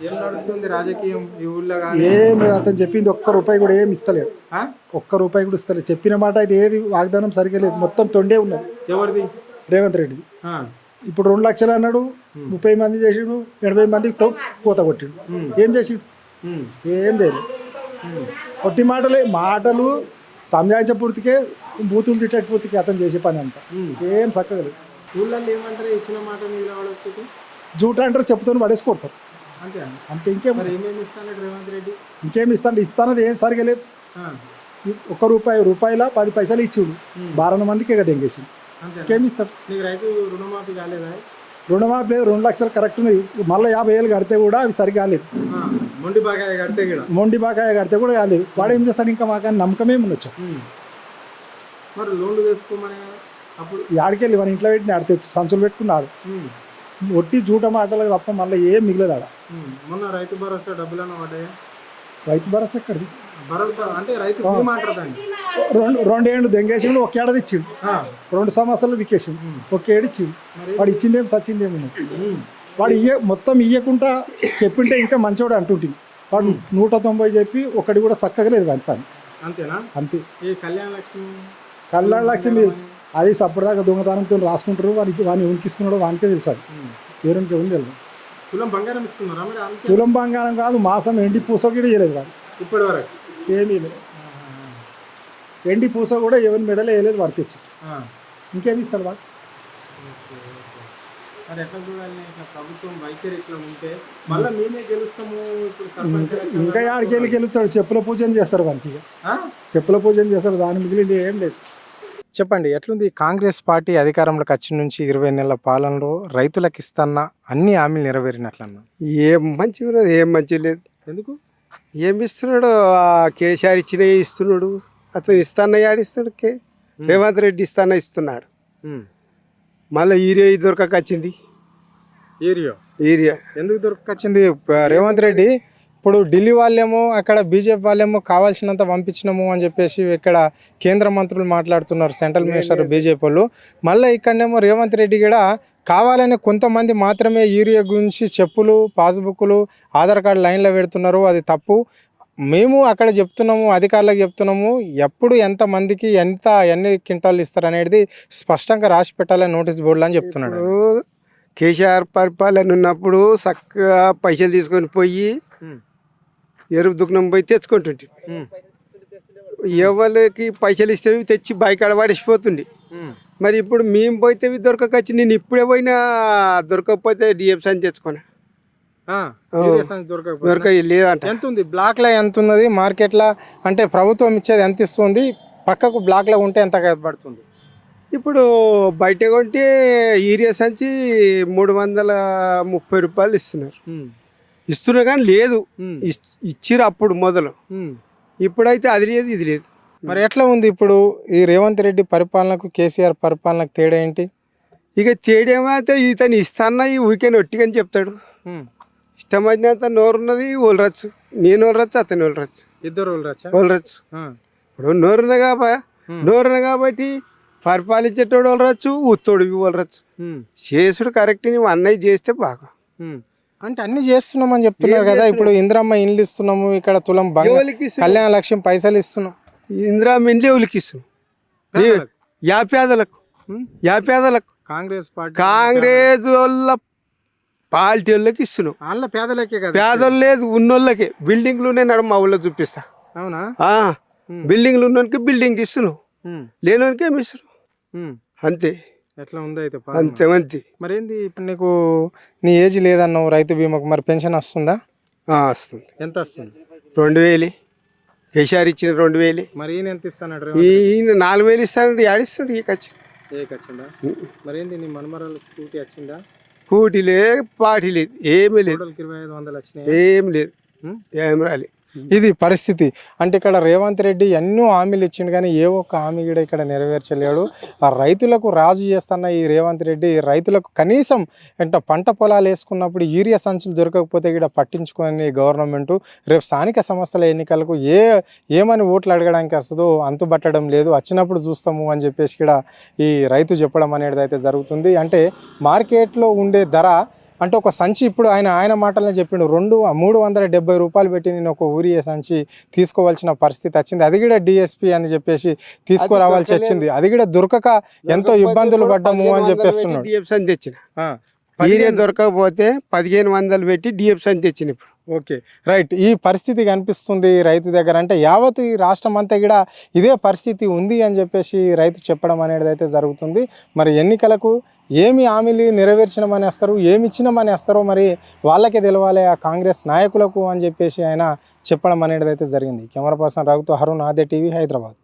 ఏం నడుస్తుంది రాజకీయం ఈ ఊళ్ళో? ఏం అతను చెప్పింది ఒక్క రూపాయి కూడా ఏమి ఇస్తలేడు, ఒక్క రూపాయి కూడా ఇస్తలేదు. చెప్పిన మాట అయితే ఏది వాగ్దానం సరిగ్గా లేదు, మొత్తం తొండే ఉన్నది. ఎవరిది? రేవంత్ రెడ్డిది. ఇప్పుడు 2 లక్షలు అన్నాడు, 30 మంది చేసిండు, 80 మందికి కోత కొట్టిండు. ఏం చేసిండు? ఏం లేదు. కొట్టి మాటలు సంజాయించ పూర్తికే, బూతులు తిట్టే పూర్తికి అతను చేసే పని అంతా ఏం చక్కగా లేదు. ఊళ్ళల్లో ఏమంటారు? ఇచ్చిన మాట నిలబడకపోతే జూట అంటారు, చెప్పుతో పడేసి కొడతారు అంతే అంతే. ఇంకేం ఏమేమి ఇస్తాడు రేవంత్ రెడ్డి? ఇంకేమి ఇస్తానది ఏం సరిగా లేదు. 1 రూపాయల 10 పైసలు ఇచ్చిండు, 12 మందికి ఇక దెంగేసిండు. ఇంకేమి ఇస్తాడు? నీకు రైతు రుణమాఫీ కాలేదా? రుణమాఫీ లేదు, 2 లక్షలు కరెక్ట్ ఉన్నాయి. మళ్ళీ 50,000 కడితే కూడా అవి సరిగా కాలేదు. మొండి బకాయి కడితే కూడా కాలేదు. వాడు ఏం చేస్తాడు? ఇంకా మాకు నమ్మకమే ఉండొచ్చు. మరి లోన్లు తెచ్చుకోమని అప్పుడు ఆడికెళ్ళి మన ఇంట్లో పెట్టి ఆడ తెచ్చి సంచులు పెట్టుకున్నాడు. ఒట్టి జూట మాటలు తప్ప మళ్ళీ ఏం మిగలేదు ఆడ. మొన్న రైతు భరోసా డబ్బులను పడ్డాయా? రైతు భరోసా ఎక్కడిది? భరోసా అంటే రైతు బీమా అంటారు దాన్ని. 2 ఏళ్ళు దెంగేసిండు, 1 ఏడాది ఇచ్చిండు. 2 సంవత్సరాలు వికేసిండు, 1 ఏడు ఇచ్చిండు. వాడు ఇచ్చిందేం సచ్చిందేమో. వాడు మొత్తం ఇయ్యకుండా చెప్పింటే ఇంకా మంచివాడు అంటుంటుంది. వాడు 190 చెప్పి ఒకటి కూడా చక్కగా లేదు వాడి పని. అంతేనా? అంతే. ఈ కళ్యాణ లక్ష్మి అది సప్పటిదాకా దొంగతనంతో రాసుకుంటారు. వాడిని ఉనికిస్తున్నాడో వానికే తెలుసు. ఎవరికి ఉంది తెలియదు. తులం బంగారం ఇస్తున్నారా మరి? తులం బంగారం కాదు, మాసం ఎండి పూస కూడా ఇవ్వలేదు వాడు ఇప్పటి వరకు. ఏమీ లేదు. ఎండి పూస కూడా ఎవరి మెడలో వేయలేదు వాడు తెచ్చి. ఇంకేమి ఇస్తాడు వాడు? మరి ఎట్లా చూడాలి? ఇట్లా ప్రభుత్వం వైఖరి ఇట్లా ఉంటే మళ్ళీ మేమే గెలుస్తాము. ఇప్పుడు ఇంకా ఆడికెళ్ళి గెలుస్తాడు. చెప్పుల పూజన చేస్తారు వానికి, చెప్పుల పూజన చేస్తారు. దాని మిగిలింది ఏం లేదు. చెప్పండి, ఎట్లుంది కాంగ్రెస్ పార్టీ అధికారంలోకి వచ్చిన నుంచి 20 నెలల పాలనలో రైతులకు ఇస్తున్న అన్ని హామీలు నెరవేరినట్లన్నా? ఏం మంచిగా ఉన్నది, ఏం మంచిగా లేదు. ఎందుకు? ఏమి ఇస్తున్నాడు? కేసీఆర్ ఇచ్చినవి ఇస్తున్నాడు. అతను ఇస్తాన్న ఆడిస్తాడు. రేవంత్ రెడ్డి ఇస్తున్నాడు. మళ్ళీ ఈరియా దొరకకొచ్చింది. ఏరియా ఎందుకు దొరకకొచ్చింది? రేవంత్ రెడ్డి ఇప్పుడు ఢిల్లీ వాళ్ళేమో, అక్కడ బీజేపీ వాళ్ళేమో కావాల్సినంత పంపించినాము అని చెప్పేసి ఇక్కడ కేంద్ర మంత్రులు మాట్లాడుతున్నారు, సెంట్రల్ మినిస్టర్ బీజేపీ వాళ్ళు. మళ్ళీ ఇక్కడనేమో రేవంత్ రెడ్డి కూడా కావాలని కొంతమంది మాత్రమే యూరియా గురించి చెప్పులు, పాస్బుక్లు, ఆధార్ కార్డు లైన్లో పెడుతున్నారు. అది తప్పు. మేము అక్కడ చెప్తున్నాము, అధికారులకు చెప్తున్నాము, ఎప్పుడు ఎంతమందికి ఎన్ని క్వింటాలు ఇస్తారు అనేది స్పష్టంగా రాసి పెట్టాలని నోటీస్ బోర్డులు అని చెప్తున్నాడు. కేసీఆర్ పరిపాలన ఉన్నప్పుడు చక్కగా పైసలు తీసుకొని పోయి ఎరువు దుకాణం పోయి తెచ్చుకుంటుంటే, ఎవరికి పైసలు ఇస్తే తెచ్చి బైకాడ పడిసిపోతుండే. మరి ఇప్పుడు మేము పోతే దొరకకొచ్చి, నేను ఇప్పుడే పోయినా దొరకకపోతే డిఎఫ్స్ అని తెచ్చుకున్నా. దొరక లేదంట. ఎంత ఉంది బ్లాక్లో? ఎంత ఉన్నది మార్కెట్లో? అంటే ప్రభుత్వం ఇచ్చేది ఎంత ఇస్తుంది? పక్కకు బ్లాక్లో ఉంటే ఎంత పడుతుంది? ఇప్పుడు బయట కొంటే యూరియా సంచి 330 రూపాయలు ఇస్తున్నారు కానీ లేదు. ఇచ్చిరు అప్పుడు మొదలు, ఇప్పుడైతే అది లేదు, ఇది లేదు. మరి ఎట్లా ఉంది ఇప్పుడు ఈ రేవంత్ రెడ్డి పరిపాలనకు కేసీఆర్ పరిపాలనకు తేడా ఏంటి? ఇక తేడేమైతే ఇతను ఇస్తాన్న ఈ ఊరికే ఒట్టికని చెప్తాడు. ఇష్టమైనంత నోరున్నది ఓలరచ్చు, నేను ఓలరచ్చు, అతను ఓలరచ్చు, ఇద్దరు ఓలరచ్చు. ఇప్పుడు నోరున్న కాబట్టి పరిపాలించేటోడు ఓలరచ్చు, ఉత్తోడు ఓలరచ్చు. చేసుడు కరెక్ట్. నువ్వు అన్నయ్య చేస్తే బాగా. అంటే అన్ని చేస్తున్నామని చెప్తున్నారు కదా. ఇప్పుడు ఇందిరమ్మ ఇండ్లు ఇస్తున్నాము, ఇక్కడ తులం కళ్యాణ లక్ష్యం పైసలు ఇస్తున్నాం. ఇందిరమ్మ ఇండ్లు ఎవరికి ఇస్తున్నాం? యాపేదలకు కాంగ్రెస్ వాళ్ళ పార్టీ వాళ్ళకి ఇస్తున్నాం. వాళ్ళ పేదలకే కదా, పేదలు లేదు ఉన్నోళ్ళకే. బిల్డింగ్లు ఉన్నాయి, మా ఊళ్ళో చూపిస్తా. అవునా? బిల్డింగ్లు ఉన్నోనికి బిల్డింగ్ ఇస్తున్నాం, లేనోనికి ఏమి ఇస్తున్నాం. అంతే. ఎట్లా ఉంది అయితే? అంతే. మరేంది ఇప్పుడు నీకు నీ ఏజ్ లేదన్నావు, రైతు బీమాకు మరి పెన్షన్ వస్తుందా? వస్తుంది. ఎంత వస్తుంది? 2000. కేసీఆర్ ఇచ్చిన 2000. మరి ఈయన ఎంత ఇస్తాడు? ఈయన 4000 ఇస్తాడు. ఆడిస్తాడు. వచ్చిందా? మరేంది నీ మనమరాలు స్కూటీ వచ్చిందా? స్కూటీ లేదు, పార్టీ లేదు, ఏమీ లేదు. 2500 వచ్చినాయి, ఏం లేదు, ఏం రాలి. ఇది పరిస్థితి. అంటే ఇక్కడ రేవంత్ రెడ్డి ఎన్నో హామీలు ఇచ్చిండు కానీ ఏ ఒక్క హామీ కూడా ఇక్కడ నెరవేర్చలేడు. ఆ రైతులకు రాజు చేస్తున్న ఈ రేవంత్ రెడ్డి రైతులకు కనీసం పంట పొలాలు వేసుకున్నప్పుడు యూరియా సంచులు దొరకకపోతే ఇక్కడ పట్టించుకొని గవర్నమెంటు రేపు స్థానిక సంస్థల ఎన్నికలకు ఏమని ఓట్లు అడగడానికి వస్తుందో అంతుబట్టడం లేదు. వచ్చినప్పుడు చూస్తాము అని చెప్పేసి ఇక్కడ ఈ రైతు చెప్పడం అనేది అయితే జరుగుతుంది. అంటే మార్కెట్లో ఉండే ధర అంటే ఒక సంచి ఇప్పుడు ఆయన మాటలనే చెప్పిండు 370 రూపాయలు పెట్టి నేను ఒక ఊరియే సంచి తీసుకోవాల్సిన పరిస్థితి వచ్చింది. అది కూడా డిఎస్పి అని చెప్పేసి తీసుకురావాల్సి వచ్చింది. అది కూడా దొరకక ఎంతో ఇబ్బందులు పడ్డాము అని చెప్పేస్తున్నాడు. డిఎఫ్స్ అని తెచ్చిన యూరియా దొరకకపోతే 1500 పెట్టి డిఎఫ్స్ అని తెచ్చిన ఇప్పుడు. Okay right. ఈ పరిస్థితి కనిపిస్తుంది రైతు దగ్గర. అంటే యావత్ ఈ రాష్ట్రం అంతా కూడా ఇదే పరిస్థితి ఉంది అని చెప్పేసి రైతు చెప్పడం అనేది అయితే జరుగుతుంది. మరి ఎన్నికలకు ఏమి హామీలు నెరవేర్చినామని వస్తారు, ఏమి ఇచ్చినామని వస్తారో మరి వాళ్ళకే తెలవాలి ఆ కాంగ్రెస్ నాయకులకు అని చెప్పేసి ఆయన చెప్పడం అనేది అయితే జరిగింది. కెమెరా పర్సన్ రఘుతో, హరుణ్, ఆదే టీవీ, హైదరాబాద్.